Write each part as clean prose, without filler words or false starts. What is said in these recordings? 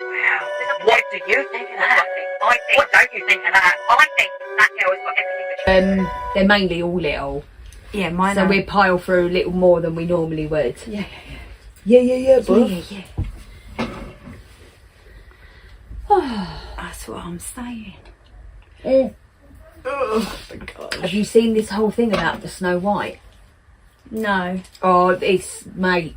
Wow. What do you think of that? What don't you think of that? I think that girl has got everything that They're mainly all little. Yeah, mine So are. we pile through a little more than we normally would. Yeah. Yeah. That's what I'm saying. Oh my God. Have you seen this whole thing about the Snow White? No. Oh, it's, mate,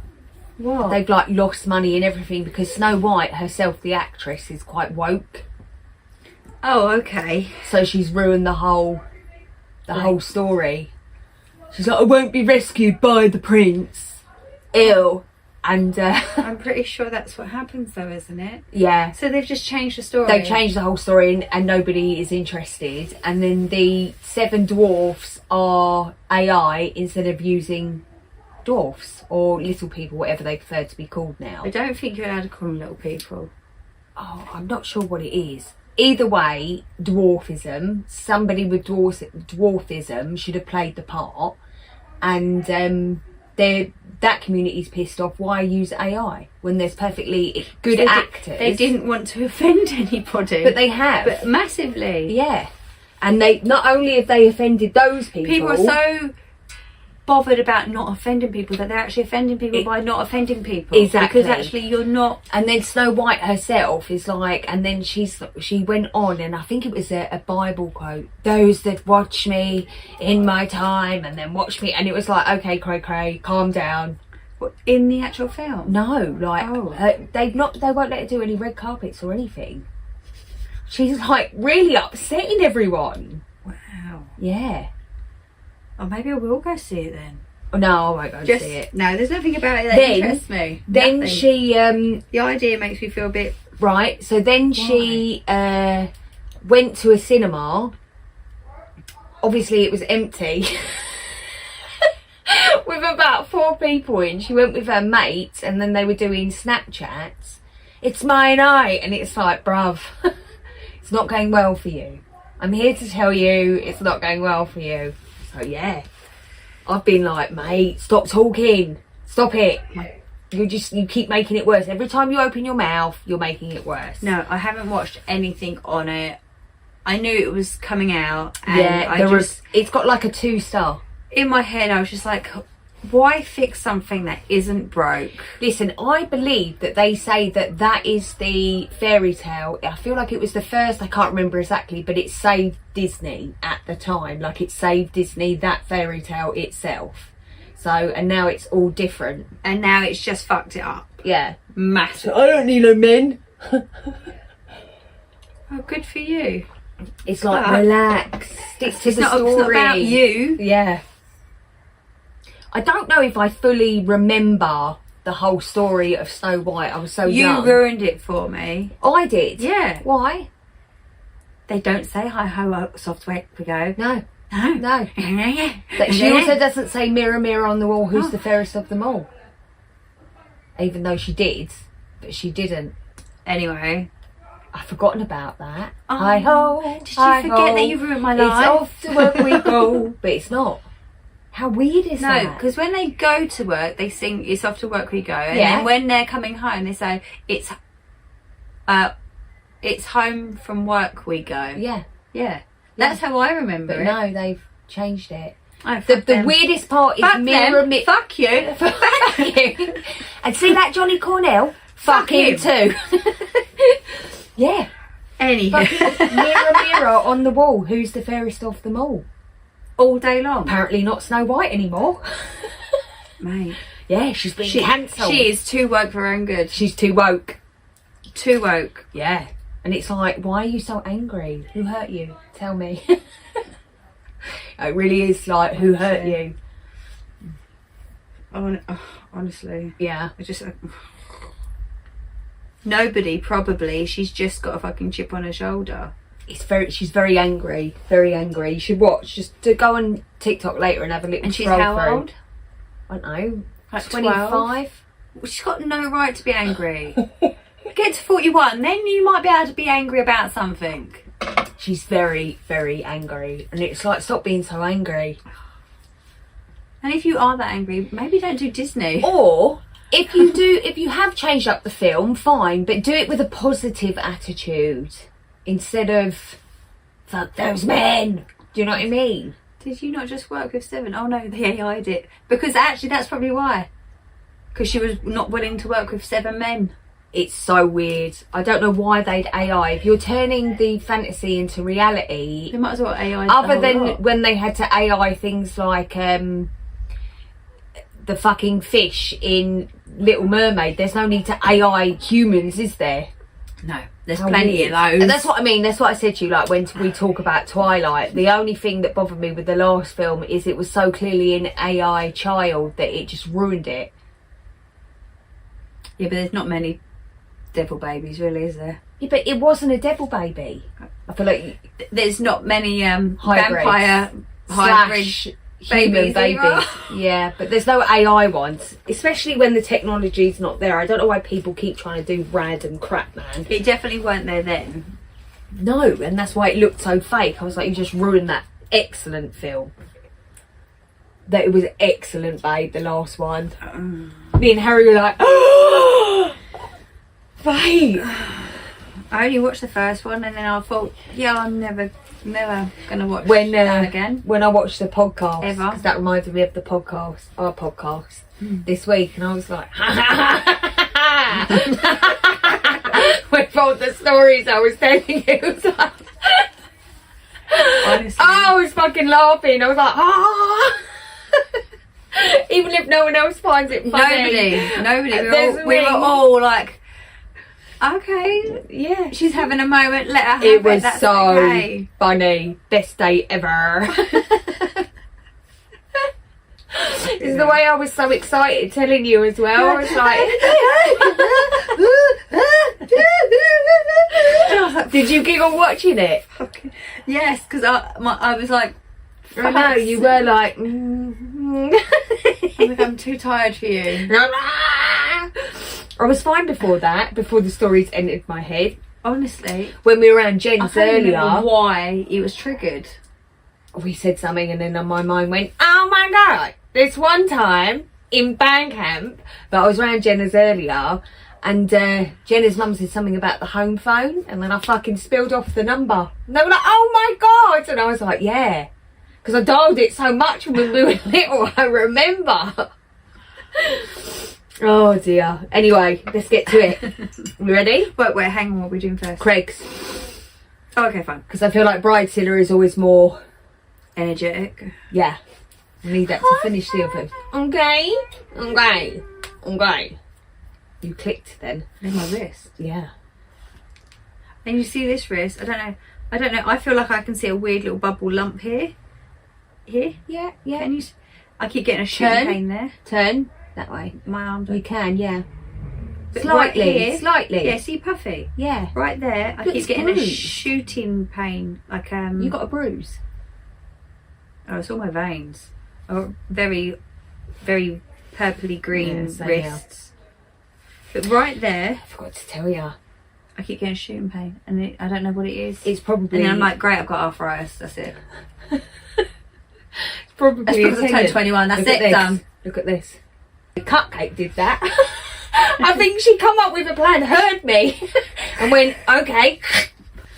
What? they've like lost money and everything because Snow White herself, the actress, is quite woke. Oh, okay. So she's ruined the whole story. She's like, I won't be rescued by the prince. Ew. And I'm pretty sure that's what happens though, isn't it? yeah. So they've just changed the story. They changed the whole story and nobody is interested. And then the 7 dwarfs are AI instead of using dwarfs or little people, whatever they prefer to be called now. I don't think you're allowed to call them little people. Oh, I'm not sure what it is. Either way, dwarfism, somebody with dwarfism should have played the part. And that community's pissed off. Why use AI when there's perfectly good actors? They didn't want to offend anybody. But they have. But massively. Yeah. And they not only have they offended those people. People are so bothered about not offending people that they're actually offending people by not offending people. Exactly. Because actually you're not. And then Snow White herself is like, and then she went on, and I think it was a Bible quote, those that watch me in my time and then watch me, and it was like, okay, cray, calm down. What, in the actual film? No, like, they won't let her do any red carpets or anything. She's like really upsetting everyone. Wow. Yeah. Oh, maybe I will go see it then. No, I won't go see it. No, there's nothing about it that interests me. Then Nothing. she the idea makes me feel a bit... right, so then she went to a cinema. Obviously it was empty. With about 4 people in. She went with her mates and then they were doing Snapchats. It's my night, and it's like, bruv, it's not going well for you. I'm here to tell you it's not going well for you. So yeah, I've been like, mate, stop talking, stop it. You keep making it worse. Every time you open your mouth, you're making it worse. No, I haven't watched anything on it. I knew it was coming out, and Yeah, it's got like a 2-star. In my head, I was just like, why fix something that isn't broke? Listen, I believe that they say that is the fairy tale. I feel like it was the first, I can't remember exactly, but it saved Disney at the time. Like, it saved Disney, that fairy tale itself. So, and now it's all different. And now it's just fucked it up. Yeah. Massive. I don't need no men. Oh, good for you. It's like, relax, stick to the story. It's not about you. Yeah. I don't know if I fully remember the whole story of Snow White. I was so young. You ruined it for me. I did? Yeah. Why? They don't say hi ho software we go. No. No. But she also doesn't say mirror, mirror on the wall, who's the fairest of them all. Even though she did, but she didn't. Anyway. I've forgotten about that. Oh, Hi ho. Did you forget that you ruined my life? It's off to work we go. But it's not. How weird is that? No, because when they go to work, they sing "It's off to work we go," and Yeah. then when they're coming home, they say "It's home from work we go." Yeah. Yeah, that's how I remember But it. no, they've changed it. Oh, The weirdest part is fuck mirror, them. mirror. Fuck you. Fuck you. And see that Johnny Cornell? Fuck him too. Yeah. Anyhow, Fucking mirror, mirror on the wall, who's the fairest of them all? all day long, Apparently not Snow White anymore. mate. Yeah, she's been cancelled. She is too woke for her own good. She's too woke. Too woke. Yeah. And it's like, why are you so angry? Who hurt you? Tell me. It really is like, who hurt you? Honestly, Yeah. I just nobody probably. She's just got a fucking chip on her shoulder. She's very angry. Very angry. You should watch. Just to go on TikTok later and have a little And she's scroll how through. old? I don't know. Like 25? Well, she's got no right to be angry. Get to 41, then you might be able to be angry about something. She's very, very angry. And it's like, stop being so angry. And if you are that angry, maybe don't do Disney. Or if you have changed up the film, fine, but do it with a positive attitude instead of fuck those men. Do you know what I mean? Did you not just work with Seven? Oh no, they AI'd it. Because actually that's probably why. Because she was not willing to work with 7 men. It's so weird. I don't know why they'd AI. If you're turning the fantasy into reality, They might as well AI. other than when they had to AI things like the fucking fish in Little Mermaid, there's no need to AI humans, is there? No, there's How plenty weird. of those. And that's what I mean. That's what I said to you. Like when we talk about Twilight, the only thing that bothered me with the last film is it was so clearly an AI child that it just ruined it. Yeah, but there's not many devil babies, really, is there? Yeah, but it wasn't a devil baby. I feel like There's not many Hybrids. vampire hybrid slash human babies either. Yeah, but there's no AI ones, especially when the technology's not there. I don't know why people keep trying to do random crap, man. It definitely weren't there then. No, and that's why it looked so fake. I was like, you just ruined that excellent film. That it was excellent, babe, the last one. Me and Harry were like, oh, babe. I only watched the first one and then I thought, yeah, I'm never gonna watch When that again. when I watched the podcast, Ever. because that reminded me of the podcast, our podcast this week, and I was like, with all the stories I was telling you, it was like, Honestly. I was fucking laughing. I was like, ah. Even if no one else finds it funny. Nobody. We were all like, okay, Yeah, she's having a moment. Let her have it was That's so okay. funny. Best day ever. It's the way I was so excited telling you as well. I was like, did you giggle watching it? Yes, because I was like, I know, you were like, I'm too tired for you. I was fine before that, before the stories entered my head. Honestly, When we were around I Jen's can't remember earlier, why it was triggered. we said something and then my mind went, oh my god, this one time in Bandcamp, but I was around Jenna's earlier and Jenna's mum said something about the home phone and then I fucking spilled off the number. And they were like, oh my god, and I was like, yeah. Because I dialed it so much when we were little, I remember. Oh dear. Anyway, let's get to it. You ready? Wait, hang on, what are we doing first? Craig's. Oh, okay, fine. Because I feel like Bridezilla is always more, Energetic. yeah. We need that to finish the other. Okay. You clicked then. In my wrist. Yeah. And you see this wrist? I don't know. I feel like I can see a weird little bubble lump here. Here? Yeah. Can you? I keep getting a shooting Turn. pain there. Turn that way. My arm. You can, yeah. But Slightly. right here- Slightly. Yeah, see puffy. Yeah. Right there, I Looks keep getting a bruised. shooting pain. Like You got a bruise. Oh, it's all my veins. Oh, very, very purpley green Yeah, same here. wrists. But right there, I forgot to tell you. I keep getting shooting pain, and I don't know what it is. It's probably. And then I'm like, great, I've got arthritis. That's it. it's probably. That's because I turned 21. That's Look at it. this. Done. Look at this. The cupcake did that. I think she come up with a plan, heard me, and went, okay.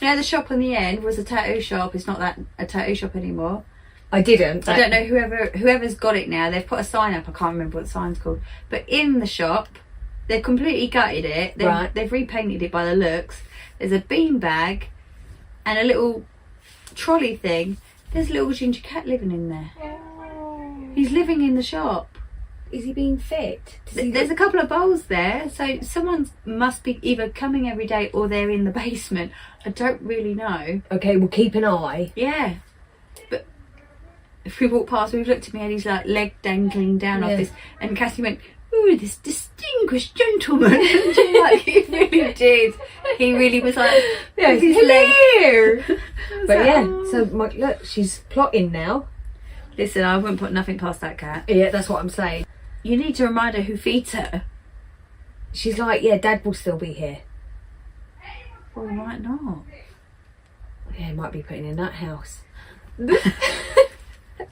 You know, the shop on the end was a tattoo shop. It's not that a tattoo shop anymore. I didn't. I don't know whoever's got it now. They've put a sign up. I can't remember what the sign's called. But in the shop, they've completely gutted it. Right. They've repainted it by the looks. There's a bean bag and a little trolley thing. There's a little ginger cat living in there. He's living in the shop. Is he being fit? There's a couple of bowls there, so someone must be either coming every day or they're in the basement. I don't really know. Okay, we'll keep an eye. Yeah, but if we walk past, we've looked at me and he's like leg dangling down off this, and Cassie went, "Ooh, this distinguished gentleman." And she like, he really did. He really was like, Yeah, with his leg. But yeah, so look, she's plotting now. Listen, I wouldn't put nothing past that cat. Yeah, that's what I'm saying. You need to remind her who feeds her. She's like, yeah, Dad will still be here. Well, he might not. Yeah, he might be putting in that house.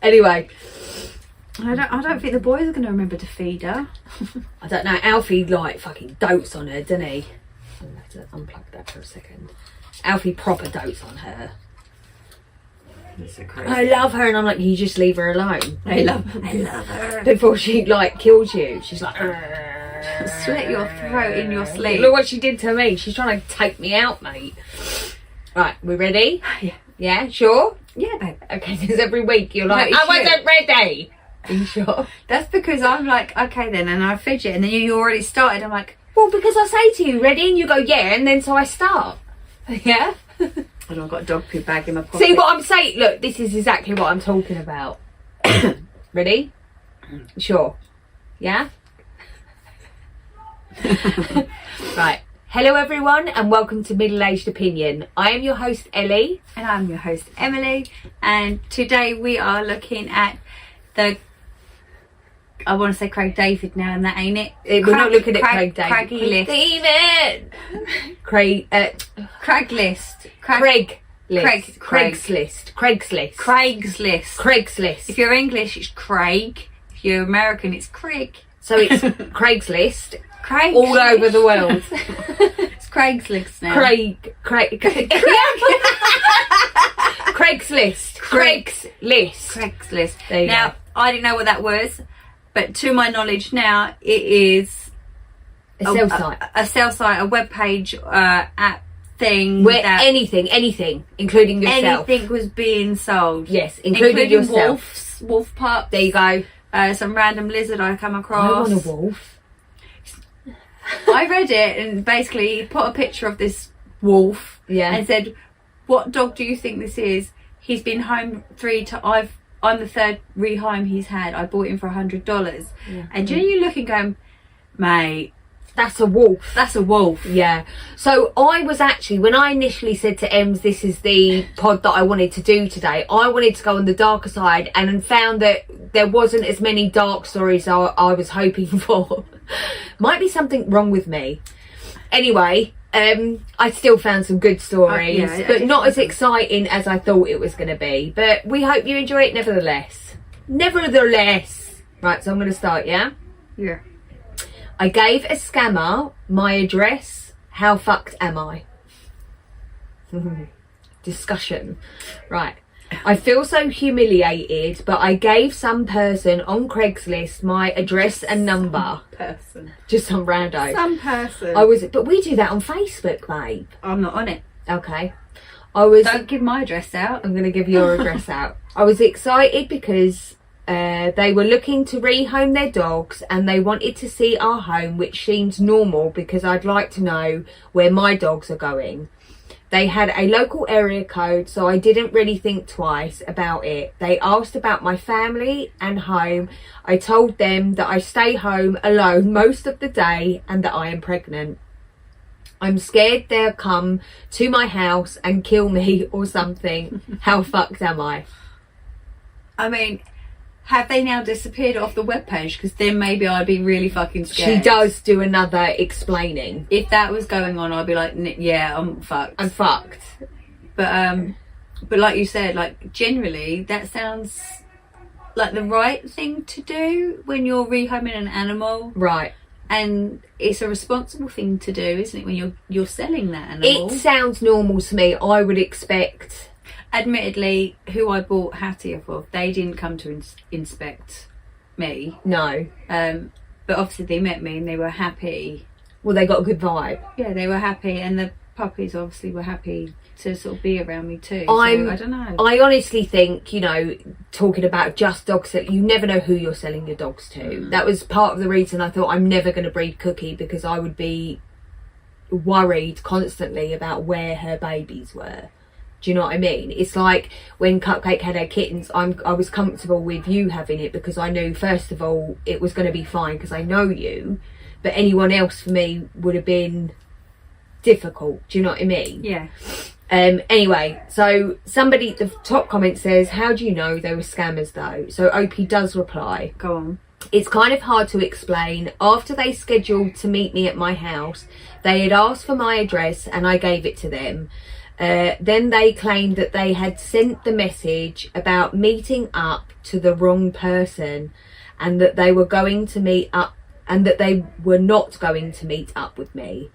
Anyway, I don't think the boys are going to remember to feed her. I don't know. Alfie like fucking dotes on her, doesn't he? I'm gonna have to unplug that for a second. Alfie proper dotes on her. So crazy. I love her, and I'm like, you just leave her alone. I love her. Before she like kills you, she's like, Slit your throat in your sleep. Look what she did to me. She's trying to take me out, mate. Right, we ready? Yeah. Yeah, sure? Yeah, babe. Okay, because every week you're like, No, I wasn't ready. Are you sure? That's because I'm like, okay then, and I fidget, and then you already started. I'm like, Well, because I say to you, ready? And you go, yeah, and then so I start. Yeah? and I've got a dog poo bag in my pocket. See what I'm saying? Look, this is exactly what I'm talking about. Ready? Sure. Yeah? Right. Hello everyone and welcome to Middle Aged Opinion. I am your host Ellie. And I'm your host Emily. And today we are looking at the... I want to say Craig David now, and that ain't it. We're not looking at Craig David. Craggy list. David! Craigslist. Craigslist. Craigslist. If you're English, it's Craig. If you're American, it's Craig. So it's Craigslist. Craigslist. All over the world. It's Craigslist now. Craigslist. There you now, go. I didn't know what that was, but to my knowledge now, it is A sales site. A sales site, a web page, app thing. Where that anything, including yourself. anything was being sold. Yes, including yourself. Wolf pups. There you go. Some random lizard I come I across. want a wolf. I read it and basically he put a picture of this wolf and said, "What dog do you think this is? He's been home 3 times. I'm the third rehome he's had. I bought him for $100." Yeah. And you look and go, "Mate, That's a wolf. that's a wolf." Yeah. So I was actually, when I initially said to Ems, this is the pod that I wanted to do today, I wanted to go on the darker side and found that there wasn't as many dark stories I was hoping for. Might be something wrong with me. Anyway, I still found some good stories, but not as exciting as I thought it was going to be. But we hope you enjoy it nevertheless. Right, so I'm going to start, yeah? Yeah. I gave a scammer my address. How fucked am I? Discussion. Right. I feel so humiliated, but I gave some person on Craigslist my address and number. Just some rando. Some person. But we do that on Facebook, babe. I'm not on it. Okay. Don't give my address out. I'm going to give your address out. I was excited because they were looking to rehome their dogs and they wanted to see our home, which seems normal because I'd like to know where my dogs are going. They had a local area code, so I didn't really think twice about it. They asked about my family and home. I told them that I stay home alone most of the day and that I am pregnant. I'm scared they'll come to my house and kill me or something. How fucked am I? I mean, have they now disappeared off the webpage? Because then maybe I'd be really fucking scared. She does do another explaining. If that was going on, I'd be like, yeah, I'm fucked. I'm fucked. But like you said, like generally that sounds like the right thing to do when you're rehoming an animal. Right. And it's a responsible thing to do, isn't it, when you're selling that animal? It sounds normal to me. I would expect... Admittedly, who I bought Hattie off of, they didn't come to inspect me. No. But obviously they met me and they were happy. Well, they got a good vibe. Yeah, they were happy, and the puppies obviously were happy to sort of be around me too. I don't know. I honestly think, talking about just dogs, you never know who you're selling your dogs to. That was part of the reason I thought I'm never going to breed Cookie, because I would be worried constantly about where her babies were. Do you know what I mean? It's like when Cupcake had her kittens, I was comfortable with you having it because I knew, first of all, it was going to be fine because I know you. But anyone else for me would have been difficult. Do you know what I mean? Yeah. Anyway, so the top comment says, how do you know they were scammers though? So Opie does reply. Go on. It's kind of hard to explain. After they scheduled to meet me at my house, they had asked for my address and I gave it to them. Then they claimed that they had sent the message about meeting up to the wrong person, and that they were going to meet up, and that they were not going to meet up with me.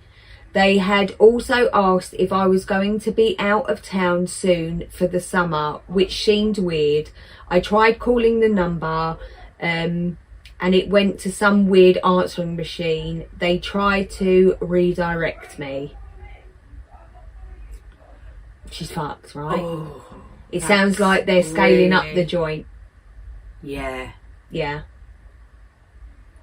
They had also asked if I was going to be out of town soon for the summer, which seemed weird. I tried calling the number, and it went to some weird answering machine. They tried to redirect me. She's fucked, right? Oh, it sounds like they're scaling up the joint. Yeah. Yeah.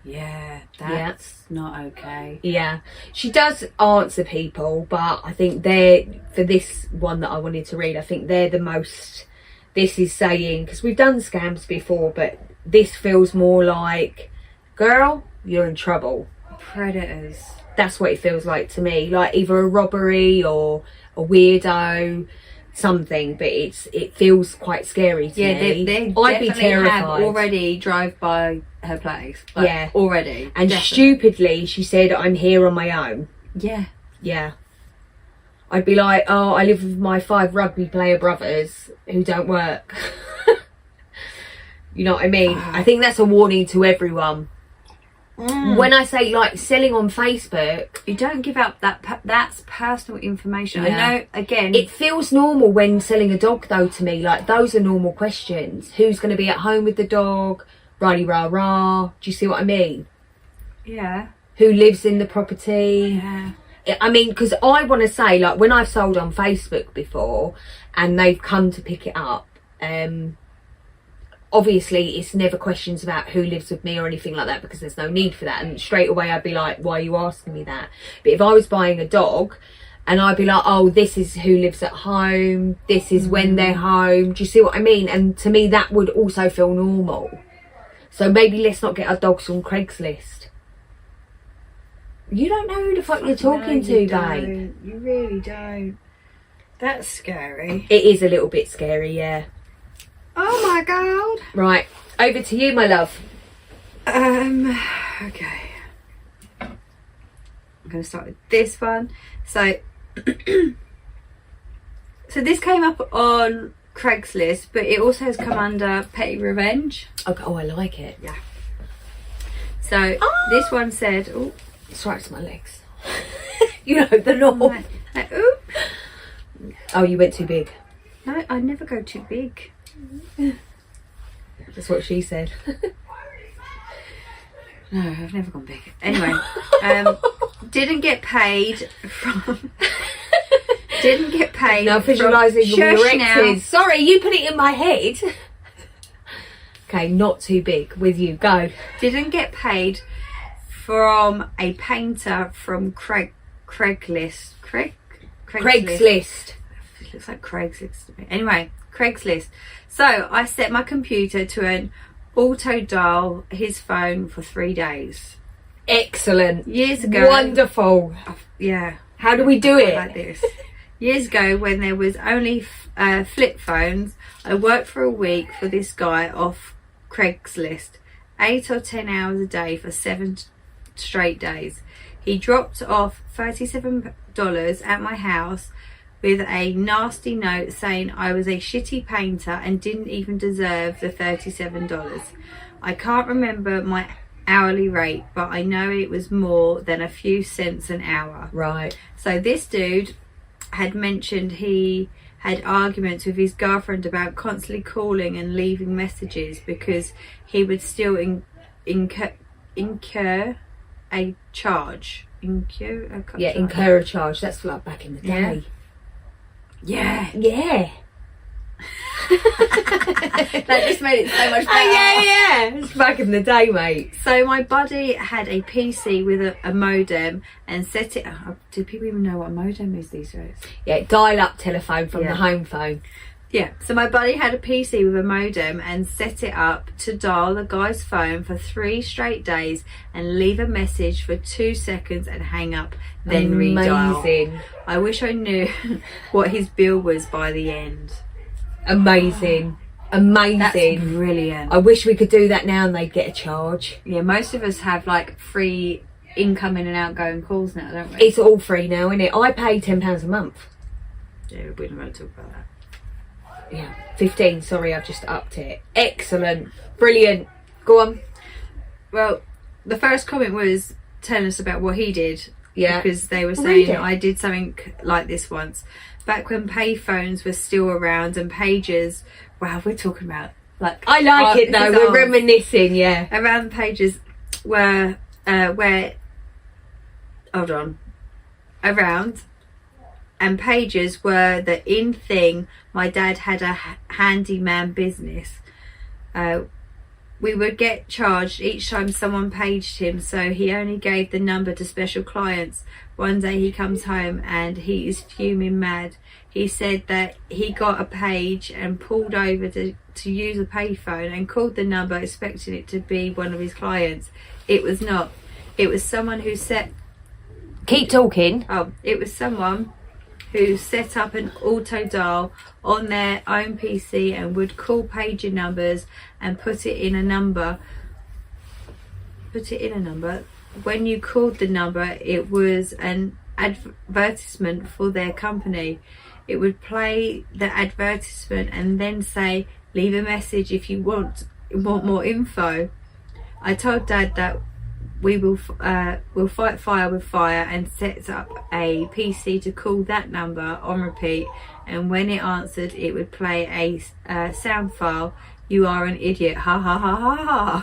Yeah, that's not okay. Yeah, she does answer people, but I think they're, for this one that I wanted to read, I think they're the most, this is saying, because we've done scams before, but this feels more like, girl, you're in trouble. Predators. That's what it feels like to me, like either a robbery or a weirdo, something, but it feels quite scary to me. They I'd be terrified. have already drive by her place. Like, yeah, already. And definitely. Stupidly, she said, "I'm here on my own." Yeah, yeah. I'd be like, "Oh, I live with my 5 rugby player brothers who don't work." You know what I mean? I think that's a warning to everyone. When I say like selling on Facebook, you don't give out that's personal information. Yeah. I know, again, it feels normal when selling a dog though to me. Like those are normal questions. Who's going to be at home with the dog? Ridey rah rah. Do you see what I mean? Yeah. Who lives in the property? Yeah. I mean, because I want to say, like, when I've sold on Facebook before and they've come to pick it up, obviously it's never questions about who lives with me or anything like that, because there's no need for that. And straight away I'd be like, why are you asking me that? But if I was buying a dog and I'd be like, oh, this is who lives at home, this is when they're home, do you see what I mean? And to me that would also feel normal. So maybe let's not get our dogs on Craigslist. You don't know who the fuck you're talking to, babe. You really don't. That's scary. It is a little bit scary, yeah. Oh my god. Right, over to you, my love. Okay. I'm going to start with this one. So, so this came up on Craigslist, but it also has come under petty revenge. Okay. Oh, I like it. Yeah. So this one said, "Oh, Strikes my legs." You know the normal. Ooh. Oh, you went too big. No, I never go too big. That's what she said. No, I've never gone big. Anyway, didn't get paid from. Didn't get paid. Now visualising your now. exes. Sorry, you put it in my head. Okay, not too big. With you, go. Didn't get paid from a painter from Craigslist. Craigslist. It looks like Craigslist to me. Anyway, Craigslist. So I set my computer to an auto dial his phone for 3 days. Excellent. Years ago. Wonderful. Yeah. How do we do it? Like this. Years ago, when there was only flip phones, I worked for a week for this guy off Craigslist. 8 or 10 hours a day for 7 straight days. He dropped off $37 at my house with a nasty note saying I was a shitty painter and didn't even deserve the $37. I can't remember my hourly rate, but I know it was more than a few cents an hour. Right. So this dude had mentioned he had arguments with his girlfriend about constantly calling and leaving messages because he would still incur a charge. Incur a charge. That's like back in the day. Yeah. Yeah. That just made it so much better. Oh, yeah. It's back in the day, mate. So my buddy had a PC with a modem and set it up. Do people even know what a modem is these days? Yeah, dial-up telephone from the home phone. Yeah, so my buddy had a PC with a modem and set it up to dial the guy's phone for 3 straight days and leave a message for 2 seconds and hang up, then redial. Amazing. I wish I knew what his bill was by the end. Amazing. Amazing. That's brilliant. I wish we could do that now and they'd get a charge. Yeah, most of us have like free incoming and outgoing calls now, don't we? It's all free now, isn't it? I pay £10 a month. Yeah, we're not going to talk about that. Yeah, 15. Sorry, I've just upped it. Excellent. Brilliant. Go on. Well, the first comment was telling us about what he did. Yeah. Because they were Read saying, it. I did something like this once. Back when payphones were still around and pages... Wow, we're talking about... like I like it though. We're reminiscing, yeah. Around pages were... Hold on. Around... and pages were the in thing. My dad had a handyman business. We would get charged each time someone paged him, so he only gave the number to special clients. One day he comes home and he is fuming mad. He said that he got a page and pulled over to use a payphone and called the number expecting it to be one of his clients. It was not. It was someone who set... Keep talking. Oh, it was someone who set up an auto dial on their own PC and would call pager numbers and put it in a number. When you called the number, it was an advertisement for their company. It would play the advertisement and then say, leave a message if you want more info. I told Dad that we'll fight fire with fire and set up a PC to call that number on repeat, and when it answered it would play a sound file. You are an idiot, ha ha ha ha ha.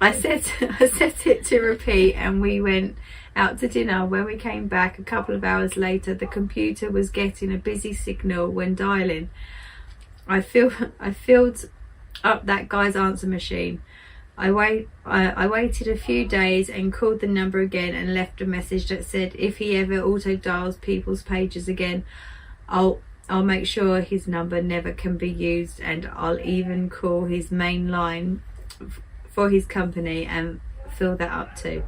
I set it to repeat and we went out to dinner. When we came back a couple of hours later, the computer was getting a busy signal when dialing. I filled up that guy's answer machine. I waited a few days and called the number again and left a message that said if he ever auto dials people's pages again, I'll make sure his number never can be used, and I'll even call his main line for his company and fill that up too.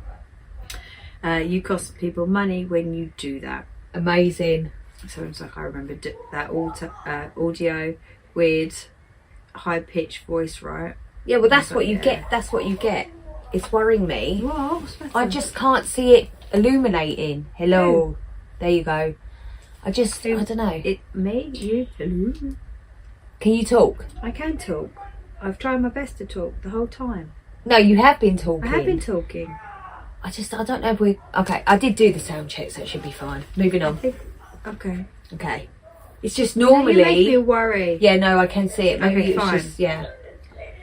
You cost people money when you do that. Amazing. So it's like I remember that audio, weird, high-pitched voice, right? Yeah, well, that's what you get. That's what you get. It's worrying me. What? I just can't see it illuminating. Hello. Who? There you go. I don't know. Me? You? Hello? Can you talk? I can talk. I've tried my best to talk the whole time. No, you have been talking. I have been talking. I don't know if we... Okay, I did do the sound check, so it should be fine. Moving on. Okay. Okay. It's just normally... You make me worry. Yeah, no, I can see it. Maybe Okay, it's fine. just... Yeah.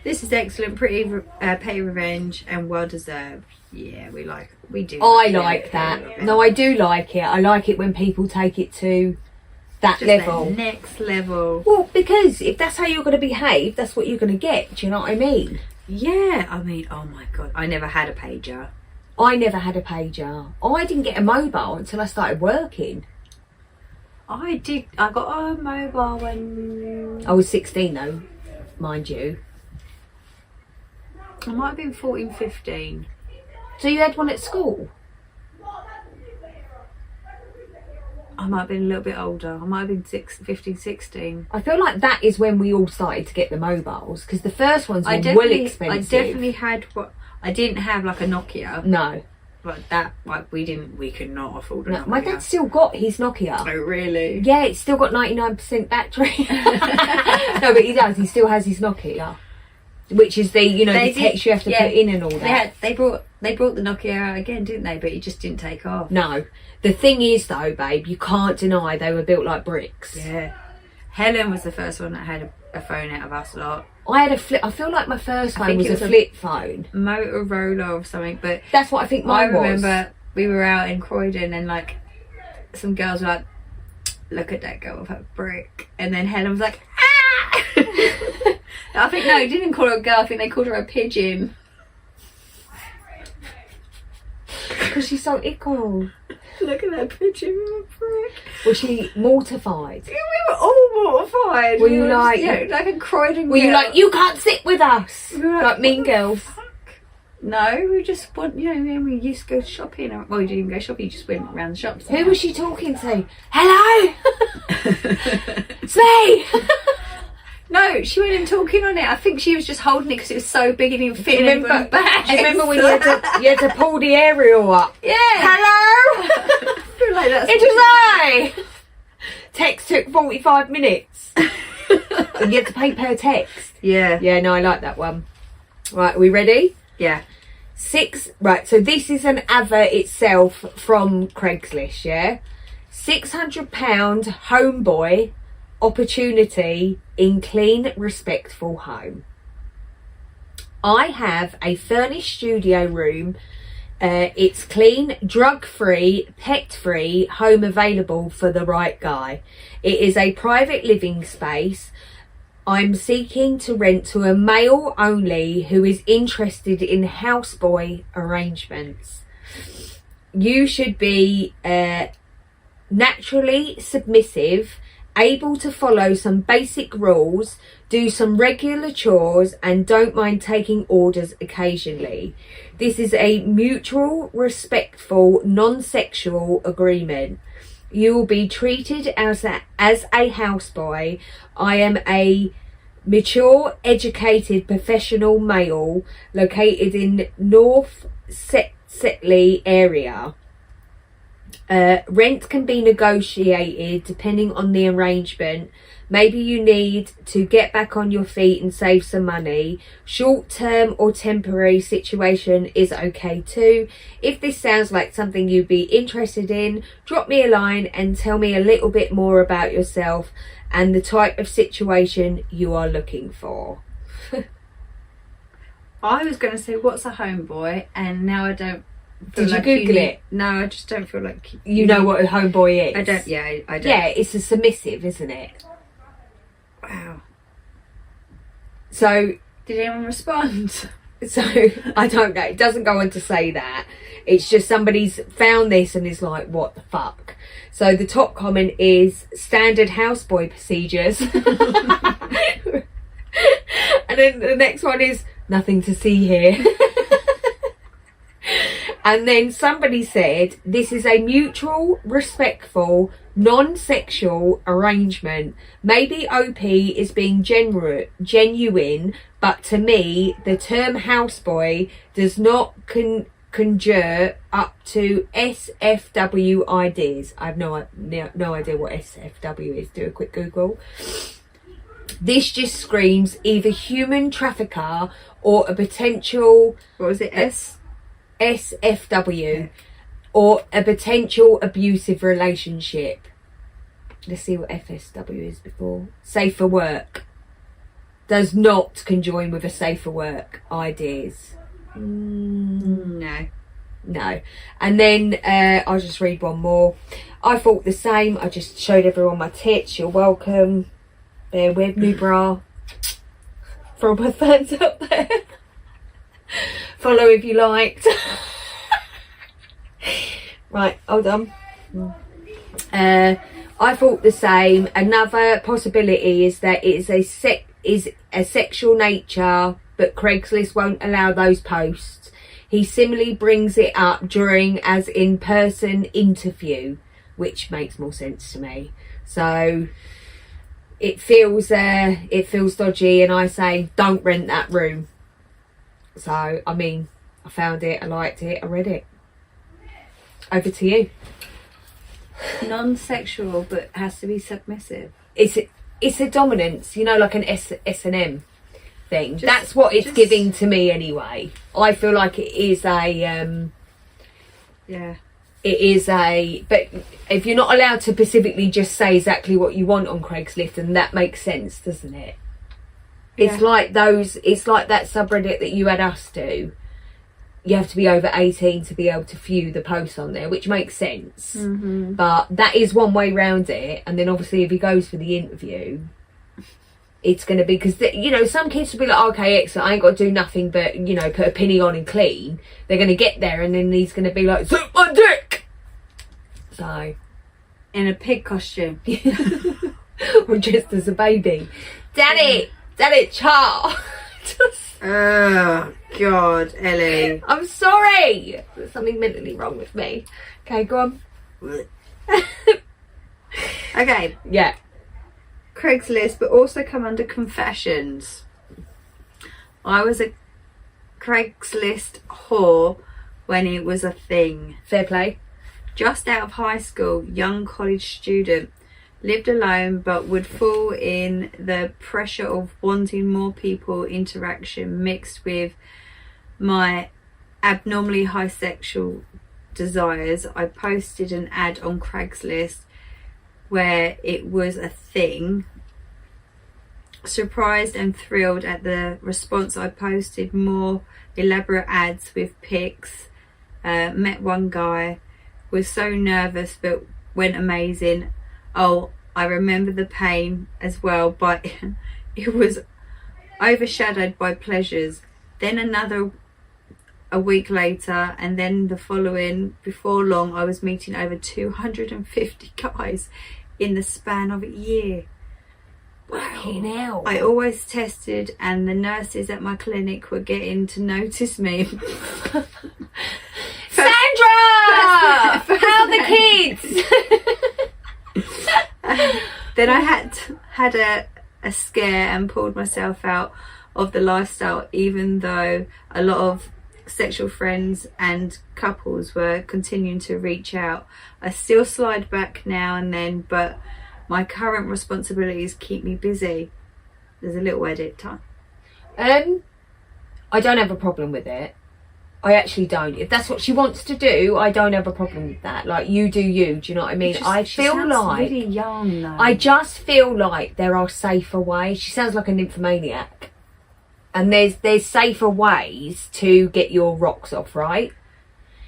This is excellent, pretty petty revenge and well deserved. Yeah, we do. I like that. No, I do like it. I like it when people take it to that Just level. that next level. Well, because if that's how you're going to behave, that's what you're going to get. Do you know what I mean? Yeah, I mean, oh my God. I never had a pager. I never had a pager. I didn't get a mobile until I started working. I did. I got a mobile when... I was 16 though, mind you. I might have been 14, 15. So you had one at school? I might have been a little bit older. I might have been 15, 16. I feel like that is when we all started to get the mobiles, because the first ones were well expensive. I definitely had what... I didn't have like a Nokia. No. But that, like, we could not afford a No, Nokia. my dad still got his Nokia. Oh, really? Yeah, it's still got 99% battery. No, but he does. He still has his Nokia. Which is the, the text you have to put in and all that. They brought the Nokia out again, didn't they? But it just didn't take off. No. The thing is, though, babe, you can't deny they were built like bricks. Yeah. Helen was the first one that had a phone out of us lot. I had a flip. I feel like my first phone was a flip phone. Motorola or something, but that's what I think mine was. I remember we were out in Croydon and like some girls were like, "Look at that girl with her brick," and then Helen was like, "Ah!" I think no, they didn't call her a girl. I think they called her a pigeon because she's so ickle. Look at that pigeon with a brick. Was she mortified? Yeah, we were all mortified. Were you like, like a Croydon girl? Were you like, you can't sit with us? We were like Mean Girls. No, we just went, we used to go shopping. Well, we didn't even go shopping, you just went around the shops. Who was she talking to? Hello? It's me! No, she wasn't talking on it. I think she was just holding it because it was so big and it didn't fit in her bag. Do you remember when you had to pull the aerial up? Yeah. Hello? I feel like that's it was I! Why? Text took 45 minutes. And you had to pay per text. Yeah. Yeah, no, I like that one. Right, are we ready? Yeah. Right, so this is an advert itself from Craigslist, yeah? £600 homeboy opportunity in clean, respectful home. I have a furnished studio room. It's clean, drug-free, pet-free, home available for the right guy. It is a private living space. I'm seeking to rent to a male only who is interested in houseboy arrangements. You should be naturally submissive, able to follow some basic rules, do some regular chores, and don't mind taking orders occasionally. This is a mutual, respectful, non-sexual agreement. You will be treated as a houseboy. I am a mature, educated, professional male located in North Setley area. Rent can be negotiated depending on the arrangement. Maybe you need to get back on your feet and save some money. Short-term or temporary situation is okay too. If this sounds like something you'd be interested in, drop me a line and tell me a little bit more about yourself and the type of situation you are looking for. I was going to say, what's a homeboy? And now I don't feel Did like you Google it? No, I just don't feel like... You know what a homeboy is? I don't, yeah, I don't. Yeah, it's a submissive, isn't it? Wow. So... Did anyone respond? So, I don't know. It doesn't go on to say that. It's just somebody's found this and is like, what the fuck? So the top comment is standard houseboy procedures. And then the next one is nothing to see here. And then somebody said, this is a mutual, respectful, non-sexual arrangement. Maybe OP is being genuine, but to me, the term houseboy does not conjure up to SFW ideas. I have no idea what SFW is. Do a quick Google. This just screams either human trafficker or a potential... What was it? SFW, or a potential abusive relationship. Let's see what FSW is before. Safe for work. Does not conjoin with a safe for work ideas. No. No. And then I'll just read one more. I thought the same. I just showed everyone my tits. You're welcome. Bear with me, bra. Throw my fans up there. Follow if you liked. Right, hold on. I thought the same. Another possibility is that it is a sexual nature, but Craigslist won't allow those posts. He similarly brings it up during as in-person interview, which makes more sense to me. So it feels dodgy, and I say don't rent that room. So, I mean, I found it, I liked it, I read it. Over to you. Non-sexual, but has to be submissive. It's a dominance, you know, like an S&M thing. That's what it's giving to me anyway. I feel like it is a... yeah. It is a... But if you're not allowed to specifically just say exactly what you want on Craigslist, then that makes sense, doesn't it? It's like it's like that subreddit that you had us do. You have to be over 18 to be able to view the posts on there, which makes sense. Mm-hmm. But that is one way round it. And then obviously if he goes for the interview, it's going to be... Because, you know, some kids will be like, okay, excellent, I ain't got to do nothing but, you know, put a penny on and clean. They're going to get there and then he's going to be like, suck my dick! So... In a pig costume. Or just as a baby. Daddy! Daddy, Char! Oh, God, Ellie. I'm sorry! There's something mentally wrong with me. Okay, go on. Okay. Yeah. Craigslist, but also come under confessions. I was a Craigslist whore when it was a thing. Fair play. just out of high school, young college student, lived alone but would fall in the pressure of wanting more people interaction mixed with my abnormally high sexual desires. I posted an ad on Craigslist where it was a thing. Surprised and thrilled at the response, I posted more elaborate ads with pics. Met one guy, was so nervous but went amazing. Oh, I remember the pain as well, but it was overshadowed by pleasures. Then a week later, and then the following, before long I was meeting over 250 guys in the span of a year. Fucking hell. I always tested, and the nurses at my clinic were getting to notice me. Sandra! How the kids? Then I had a scare and pulled myself out of the lifestyle, even though a lot of sexual friends and couples were continuing to reach out. I still slide back now and then, but my current responsibilities keep me busy. There's a little edit time. I don't have a problem with it. I actually don't. If that's what she wants to do, I don't have a problem with that. Like, you do you. Do you know what I mean? I feel like really young though. I just feel like there are safer ways. She sounds like a nymphomaniac, and there's safer ways to get your rocks off, right?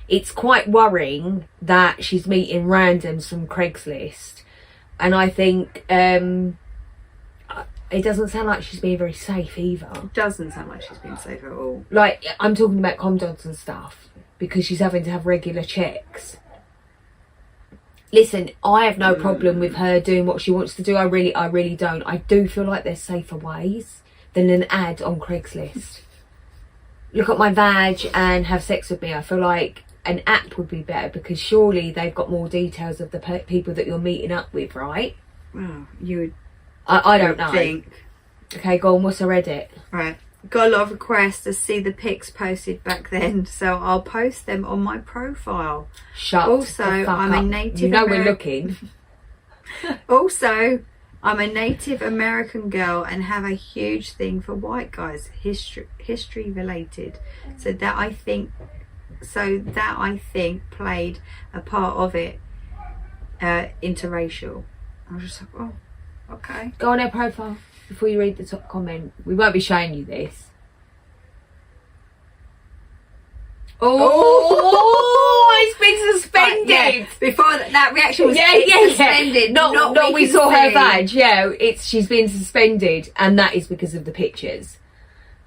It's quite worrying that she's meeting randoms from Craigslist, and I think it doesn't sound like she's being very safe either. Doesn't sound like she's been safe at all. Like, I'm talking about condoms and stuff, because she's having to have regular checks. Listen, I have no problem with her doing what she wants to do. I really don't. I do feel like there's safer ways than an ad on Craigslist. Look at my vag and have sex with me. I feel like an app would be better, because surely they've got more details of the people that you're meeting up with, right? Well, you would. I don't know. Think. Okay, go on. What's her Reddit? Right. Got a lot of requests to see the pics posted back then, so I'll post them on my profile. Shut Also, the fuck I'm up. a native. You know we're looking. Also, I'm a Native American girl and have a huge thing for white guys, history related. So that I think played a part of it, interracial. I was just like, oh, okay. Go on her profile before you read the top comment. We won't be showing you this. Oh, it's been suspended. Right, yeah. Before that reaction was suspended. Not we saw her vag. Yeah, she's been suspended, and that is because of the pictures.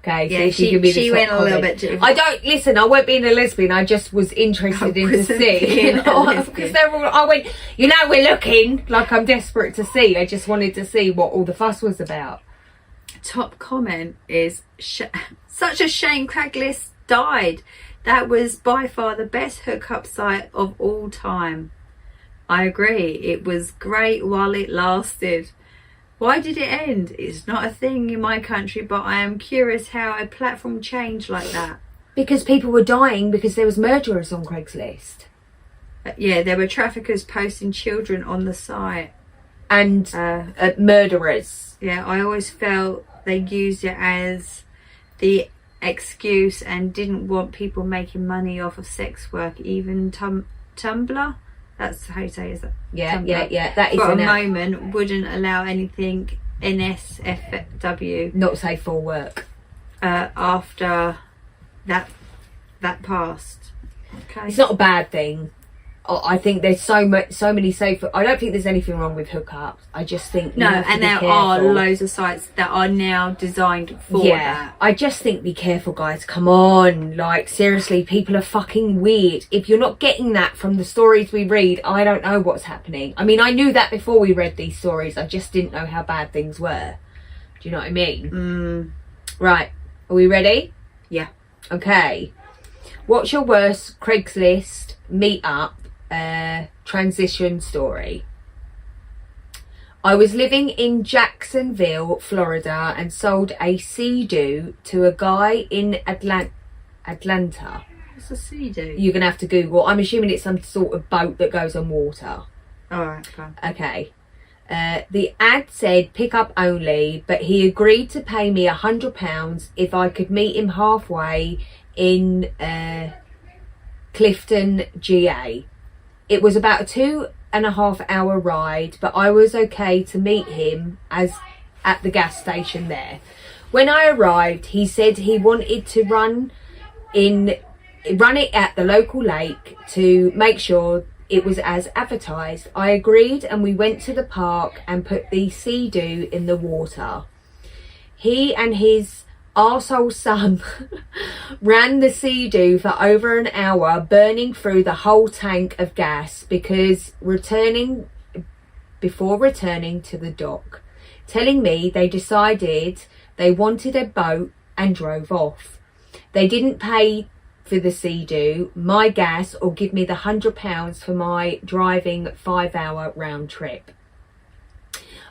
Okay, yeah, so she went a little bit too. I don't listen. I won't be a lesbian. I just was interested in to see. Because they're all. I went. You know, we're looking. Like, I'm desperate to see. I just wanted to see what all the fuss was about. Top comment is such a shame Craigslist died. That was by far the best hookup site of all time. I agree. It was great while it lasted. Why did it end? It's not a thing in my country, but I am curious how a platform changed like that. Because people were dying because there was murderers on Craigslist. Yeah, there were traffickers posting children on the site. And murderers. Yeah, I always felt they used it as the excuse and didn't want people making money off of sex work. Even Tumblr, that's how you say it, is that? Yeah, Tumblr, yeah, that is for a moment wouldn't allow anything NSFW, not safe for work, after that passed. Okay, it's not a bad thing. I think there's so many safer. I don't think there's anything wrong with hookups. I just think no, and there are loads of sites that are now designed for that. I just think be careful, guys. Come on, like, seriously, people are fucking weird. If you're not getting that from the stories we read, I don't know what's happening. I mean, I knew that before we read these stories. I just didn't know how bad things were. Do you know what I mean? Right, are we ready? Yeah. Okay. What's your worst Craigslist meet-up transition story? I was living in Jacksonville, Florida, and sold a sea-doo to a guy in Atlanta. What's a sea-doo? You're going to have to Google. I'm assuming it's some sort of boat that goes on water. Alright, fine. Okay. The ad said pick up only, but he agreed to pay me £100 if I could meet him halfway in Clifton, GA. It was about a 2.5 hour ride, but I was okay to meet him at the gas station there. When I arrived, he said he wanted to run it at the local lake to make sure it was as advertised. I agreed, and we went to the park and put the sea-doo in the water. He and his arsehole son ran the sea-doo for over an hour, burning through the whole tank of gas before returning to the dock, telling me they decided they wanted a boat and drove off. They didn't pay for the sea-doo, my gas, or give me the £100 for my driving 5-hour round trip.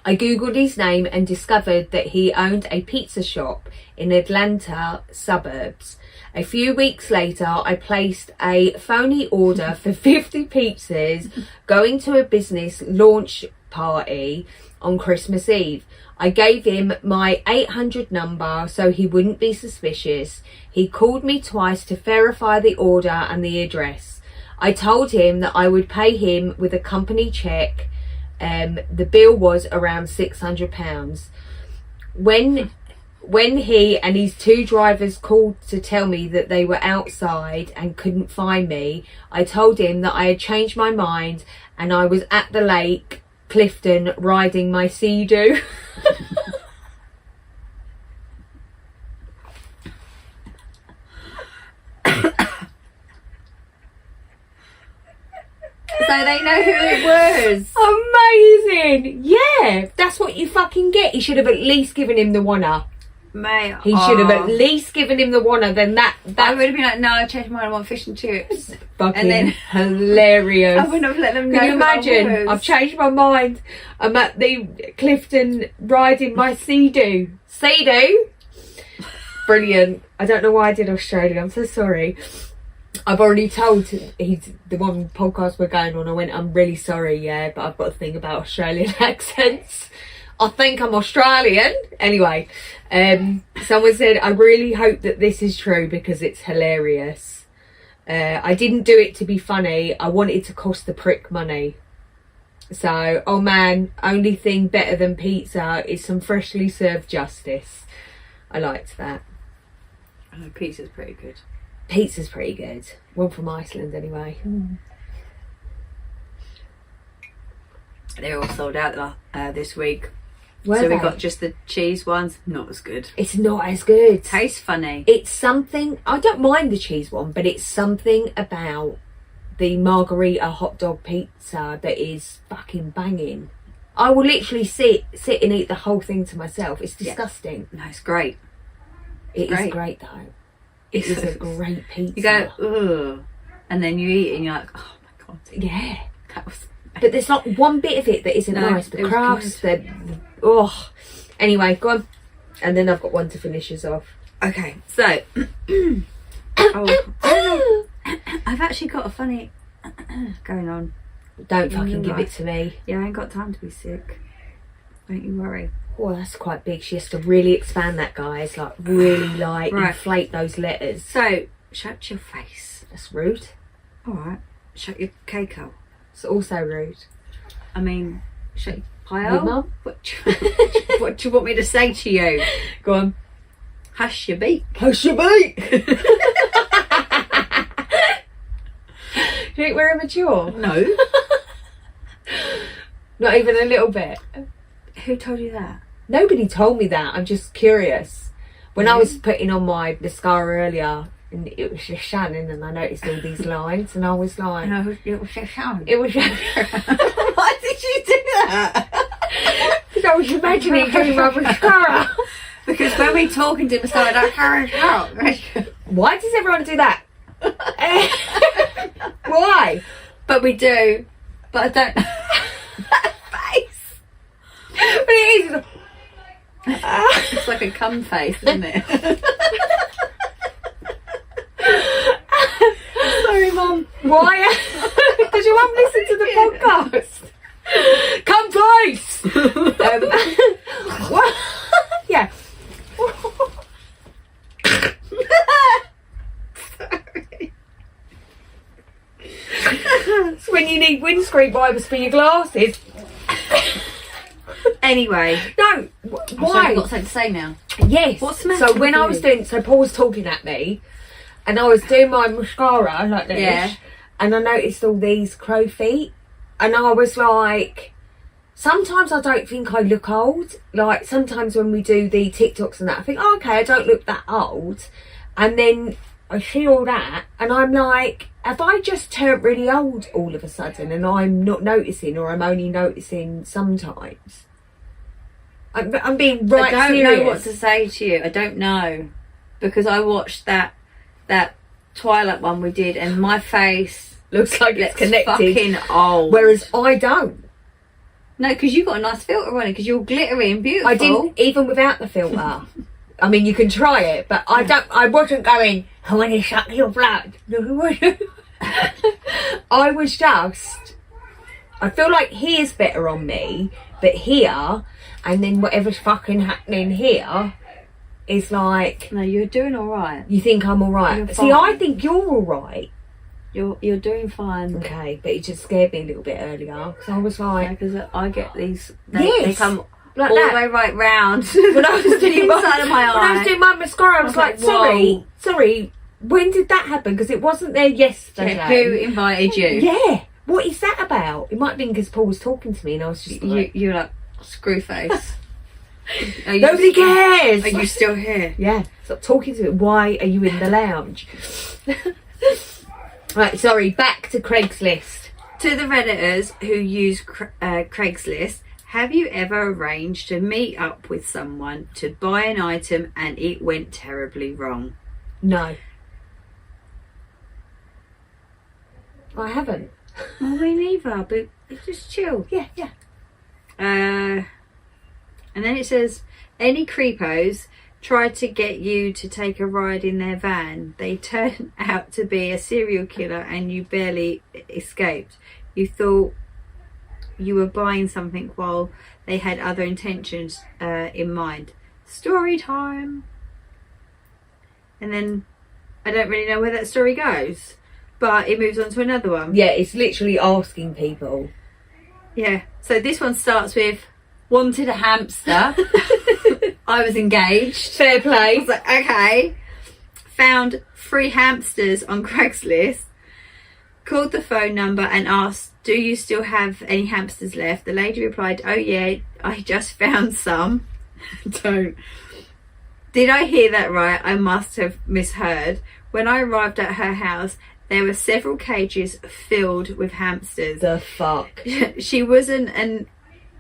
I googled his name and discovered that he owned a pizza shop in Atlanta suburbs. A few weeks later, I placed a phony order for 50 pizzas going to a business launch party on Christmas Eve. I gave him my 800 number so he wouldn't be suspicious. He called me twice to verify the order and the address. I told him that I would pay him with a company check. The bill was around £600. When he and his 2 drivers called to tell me that they were outside and couldn't find me, I told him that I had changed my mind and I was at the lake, Clifton, riding my sea-doo. So they know who it was. Amazing. Yeah, that's what you fucking get. He should have at least given him the one-er. Mate, He should have at least given him the one-er. Then that I would have been like, no, I changed mine, I want fish and chips. fucking and then hilarious. I wouldn't have let them know. Can you who I imagine? was. I've changed my mind. I'm at the Clifton riding my sea-doo. Sea-doo? Brilliant. I don't know why I did Australia. I'm so sorry. I've already told he's the one podcast we're going on. I went, I'm really sorry, yeah, but I've got a thing about Australian accents. I think I'm Australian. Anyway, someone said, I really hope that this is true because it's hilarious. I didn't do it to be funny. I wanted to cost the prick money. So, oh man, only thing better than pizza is some freshly served justice. I liked that. Oh, pizza's pretty good. Pizza's pretty good. One from Iceland anyway. They're all sold out this week. Were so we they? got just the cheese ones. Not as good. It's not as good. Tastes funny. It's something, I don't mind the cheese one, but it's something about the margarita hot dog pizza that is fucking banging. I will literally sit and eat the whole thing to myself. It's disgusting. No, it's great. It Great. is great though. It is a great pizza. You go, ugh, and then you eat it and you're like, oh my god. Yeah. That was... But there's not one bit of it that isn't No, nice. The it was crust, oh. Anyway, go on. And then I've got one to finish us off. Okay, so I've actually got a funny going on. Don't fucking your give life. it to me. Yeah, I ain't got time to be sick. Don't you worry. Oh, that's quite big. She has to really expand that, guys. Like, really, like, Right. inflate those letters. So, shut your face. That's rude. Alright. Shut your cake up. It's also rude. I mean, shut your pie Your up. mum? What do you want me to say to you? Go on. Hush your beak. Hush your beak! Do you think we're immature? No. Not even a little bit. Who told you that? Nobody told me that. I'm just curious. When I was putting on my mascara earlier, and it was just Shannon, and I noticed all these lines, and I was like, No, it was your sound. it was Shannon. Why did you do that? Because I was imagining doing my mascara. Because when we talking to him, so like, Why does everyone do that? Why? but we do. But I don't. That face. But it is. It's like a cum face, isn't it? Why? Does your mum listen to the podcast? Come close! What? Yeah. Sorry. It's when you need windscreen wipers for your glasses. Anyway. No, why? I've got something to say now. Yes. What's the matter So when with I you? was doing, so Paul was talking at me, and I was doing my mascara like this, Yeah. and I noticed all these crow feet, and I was like, sometimes I don't think I look old. Like sometimes when we do the TikToks and that, I think, oh, okay, I don't look that old, and then I see all that, and I'm like, have I just turned really old all of a sudden, and I'm not noticing, or I'm only noticing sometimes? I'm being right I don't serious. know what to say to you. I don't know. Because I watched that Twilight one we did, and my face Looks like it's looks connected. fucking old. Whereas I don't. No, because you got a nice filter on it, because you're glittery and beautiful. I didn't, even without the filter. I mean, you can try it, but I wasn't going, I want to suck your blood. No, I was just, I feel like here's better on me, but here, and then whatever's fucking happening here is like, No, you're doing all right. you think I'm alright. You're See, fine. I think you're alright. You're doing fine. Okay, but it just scared me a little bit earlier, because I was like, Because I get these. They Yes, come like all that. the way right round. When I was doing my, inside of my when I was eye. doing my mascara, I was like, whoa. sorry, when did that happen? Because it wasn't there yesterday. Yeah, who invited you? Yeah, what is that about? It might have been because Paul was talking to me, and I was just like, You're like screw face. nobody cares. Are you still here? Yeah, stop talking to me. Why are you in the lounge? Right, sorry, back to Craigslist. To the Redditors who use Craigslist, have you ever arranged to meet up with someone to buy an item and it went terribly wrong? No. I haven't. Well, me neither, but just chill. Yeah. And then it says, any creepos tried to get you to take a ride in their van. They turned out to be a serial killer and you barely escaped. You thought you were buying something while they had other intentions in mind. Story time. And then I don't really know where that story goes, but it moves on to another one. Yeah, it's literally asking people. Yeah. So this one starts with, wanted a hamster. I was engaged. Fair I play. was like, okay. Found 3 hamsters on Craigslist. Called the phone number and asked, do you still have any hamsters left? The lady replied, oh yeah, I just found some. Don't. Did I hear that right? I must have misheard. When I arrived at her house, there were several cages filled with hamsters. The fuck? She wasn't an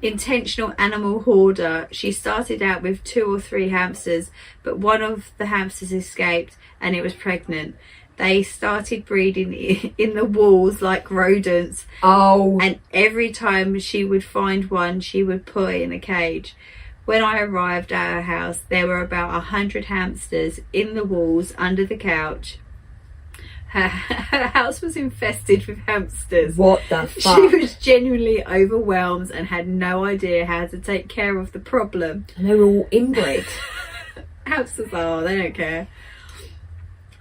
intentional animal hoarder. She started out with 2 or 3 hamsters, but one of the hamsters escaped and it was pregnant. They started breeding in the walls like rodents, Oh. and every time she would find one, she would put it in a cage. When I arrived at her house, there were about 100 hamsters in the walls under the couch. Her house was infested with hamsters. What the fuck? She was genuinely overwhelmed and had no idea how to take care of the problem. And they were all inbred. Hamsters are, they don't care.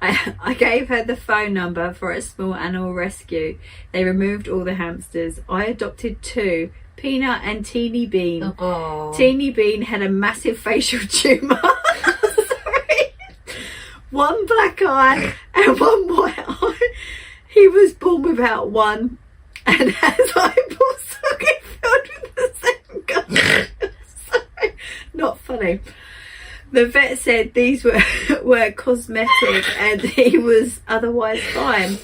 I gave her the phone number for a small animal rescue. They removed all the hamsters. I adopted 2, Peanut and Teeny Bean. Oh. Teeny Bean had a massive facial tumour. Sorry. 1 black eye and 1 white eye. He was born without one and has eyeballs socket filled with the same colour. Sorry. Not funny. The vet said these were cosmetic and he was otherwise fine.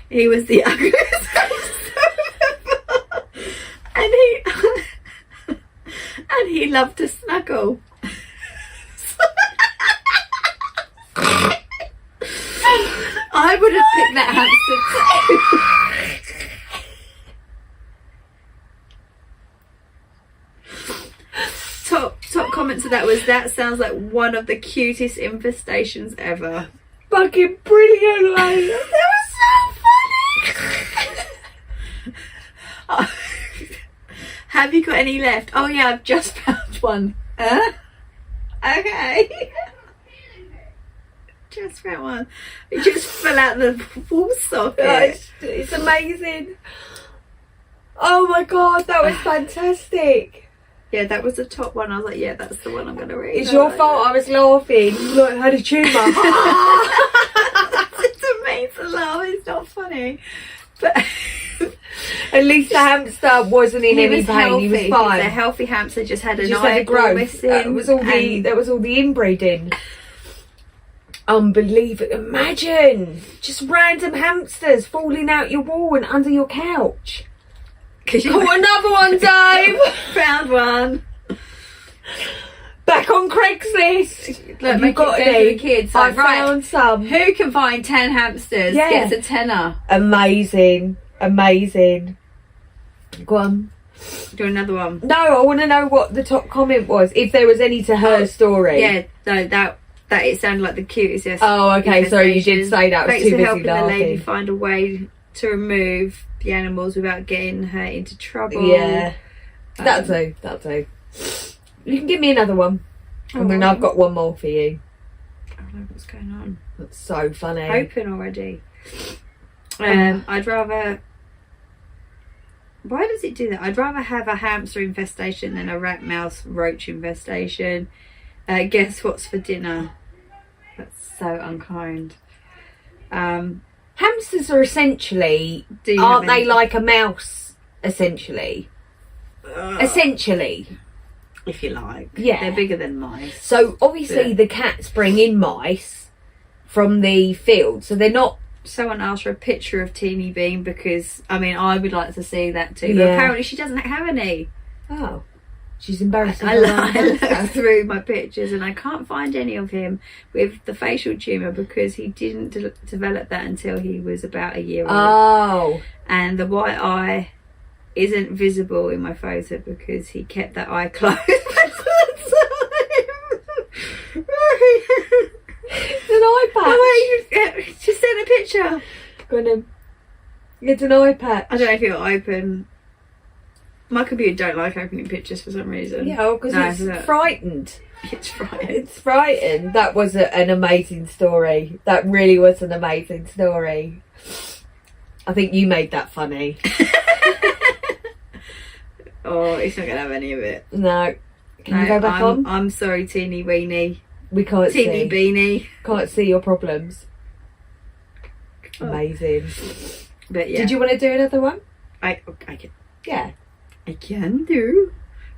He was the ugliest and he loved to snuggle. I would have picked that hamster too. Top comment to that was, that sounds like one of the cutest infestations ever. Fucking brilliant, like. That was so funny. Have you got any left? Oh yeah, I've just found one. Okay. Just found one. It just fell out the wall socket. It's amazing. Oh my god, that was fantastic. Yeah, that was the top one. I was like, yeah, that's the one I'm going to read. It's your fault I was laughing. Look, I had a tumour. It's amazing laugh. It's not funny. But at least the hamster wasn't in any pain. Healthy. He was fine. A healthy hamster just had an just had a eyeball growth. missing. That was all the inbreeding. Unbelievable. Imagine just random hamsters falling out your wall and under your couch. Caught another one, Dave. Found one. Back on Craigslist. Look, my got any kids. Like, I found some. Who can find 10 hamsters? Yeah. Gets a tenner. Amazing. Go on. Do another one. No, I want to know what the top comment was. If there was any to her story. Yeah, no, that it sounded like the cutest. Yes. Oh, okay. Sorry, you did say that. I was Thanks too for busy helping laughing. the lady find a way to remove the animals without getting her into trouble. Yeah, that'll do. You can give me another one. And then I've got one more for you. I don't know what's going on. That's so funny. Open already. I'd rather... Why does it do that? I'd rather have a hamster infestation than a rat, mouse, roach infestation. Guess what's for dinner? That's so unkind. Hamsters are essentially, aren't they like a mouse, essentially? Essentially. If you like. Yeah. They're bigger than mice. So, obviously, the cats bring in mice from the field. So, they're not... Someone asked for a picture of Teeny Bean because, I mean, I would like to see that too. Yeah. But apparently she doesn't have any. Oh. She's embarrassing. I looked through my pictures and I can't find any of him with the facial tumour because he didn't develop that until he was about a year old. Oh. And the white eye isn't visible in my photo because he kept that eye closed. It's an eye patch. Oh, wait, just send a picture. It's an eye patch. I don't know if it'll open. My computer don't like opening pictures for some reason. Yeah, because it's frightened. It's frightened. It's frightened. That was an amazing story. That really was an amazing story. I think you made that funny. Oh, it's not going to have any of it. No. Can you go back on? I'm sorry, Teeny Weenie. We can't see. Teeny Beanie. Can't see your problems. Oh. Amazing. But yeah. Did you want to do another one? I can. Yeah. I can do.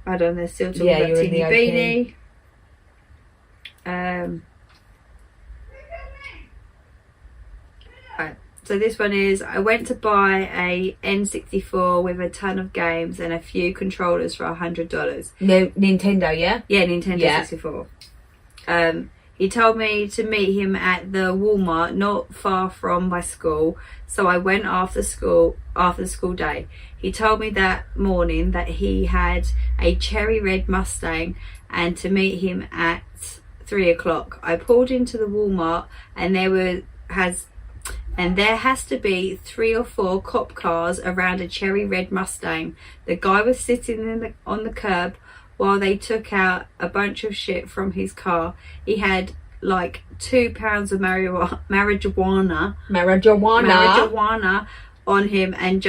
Hold on, they're still talking about Teeny Beanie. Right. So this one is, I went to buy a N64 with a ton of games and a few controllers for $100. No, Nintendo, yeah? Yeah, Nintendo 64. He told me to meet him at the Walmart not far from my school, so I went after the school day. He told me that morning that he had a cherry red Mustang and to meet him at 3 o'clock. I pulled into the Walmart and there has to be 3 or 4 cop cars around a cherry red Mustang. The guy was sitting on the curb while they took out a bunch of shit from his car. He had like 2 pounds of marijuana on him and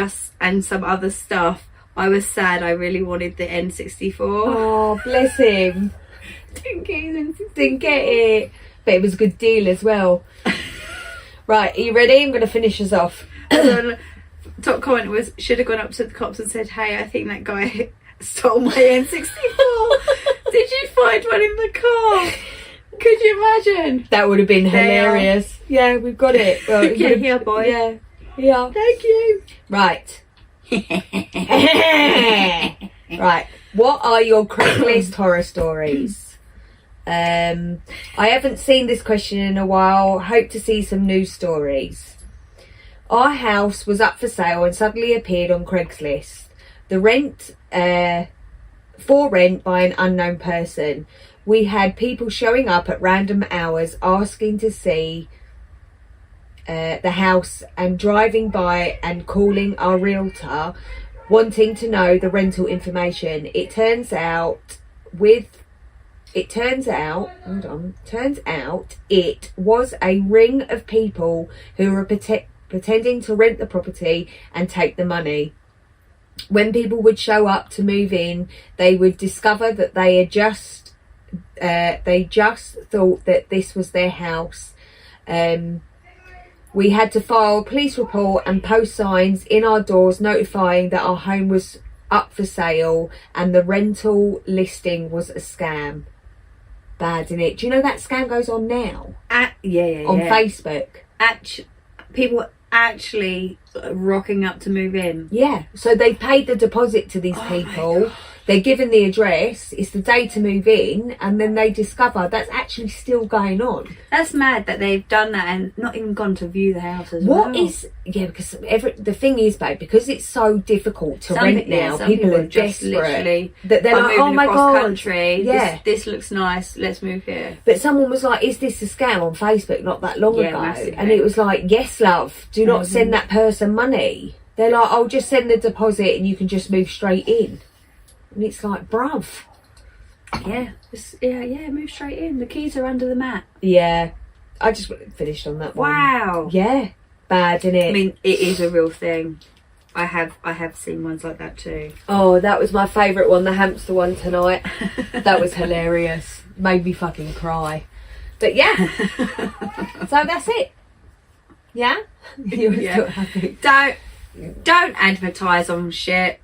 some other stuff. I was sad. I really wanted the N64. Oh, bless him. Didn't get it. But it was a good deal as well. Right, are you ready? I'm going to finish us off. Top comment was, should have gone up to the cops and said, hey, I think that guy stole my N64. Did you find one in the car? Could you imagine? That would have been hilarious. Yeah, we've got it. Well, yeah, boy. Yeah. Yeah. Thank you. Right. Right. What are your Craigslist horror stories? I haven't seen this question in a while. Hope to see some news stories. Our house was up for sale and suddenly appeared on Craigslist. The rent, for rent by an unknown person. We had people showing up at random hours asking to see the house and driving by and calling our realtor wanting to know the rental information. It turns out it was a ring of people who were pretending to rent the property and take the money. When people would show up to move in, they would discover that they just thought that this was their house. We had to file a police report and post signs in our doors notifying that our home was up for sale and the rental listing was a scam. Bad, isn't it? Do you know that scam goes on now? Yeah. On Facebook. People actually rocking up to move in. Yeah. So they paid the deposit to these people. They're given the address. It's the day to move in, and then they discover that's actually still going on. That's mad that they've done that and not even gone to view the house as well. Because the thing is, babe, because it's so difficult to rent now, people are just desperate. Literally, that they're like, oh my god, country, yeah, this looks nice, let's move here. But someone was like, is this a scam on Facebook not that long ago? Massively. And it was like, yes, love, do not send that person money. They're like, I'll just send the deposit and you can just move straight in. And it's like, bruv. Yeah, move straight in. The keys are under the mat. Yeah. I just finished on that one. Wow. Yeah. Bad, isn't it? I mean, it is a real thing. I have seen ones like that too. Oh, that was my favourite one, the hamster one tonight. That was hilarious. Made me fucking cry. But yeah. So that's it. Yeah? You're still happy. Don't advertise on shit.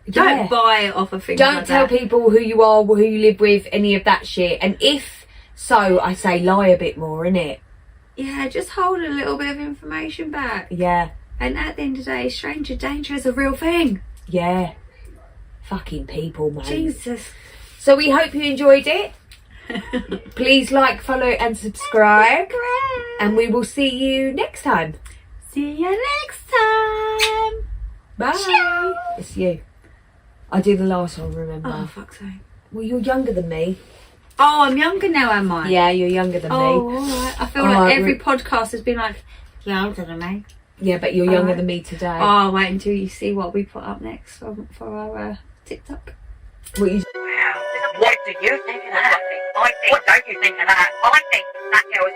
Don't buy it off of things. Don't tell people who you are, who you live with, any of that shit. And if so, I say lie a bit more, innit? Yeah, just hold a little bit of information back. Yeah. And at the end of the day, stranger danger is a real thing. Yeah. Fucking people, mate. Jesus. So we hope you enjoyed it. Please like, follow and subscribe. And we will see you next time. See you next time. Bye. Ciao. It's you. I do the last one, remember? Oh, fuck's sake. Well, you're younger than me. Oh, I'm younger now, am I? Yeah, you're younger than me. Oh, alright. I feel like every podcast has been like, you're older than me. Yeah, but you're younger than me today. Oh, wait until you see what we put up next for our TikTok. What do you What do you think of that? What don't you think of that? I think that girl is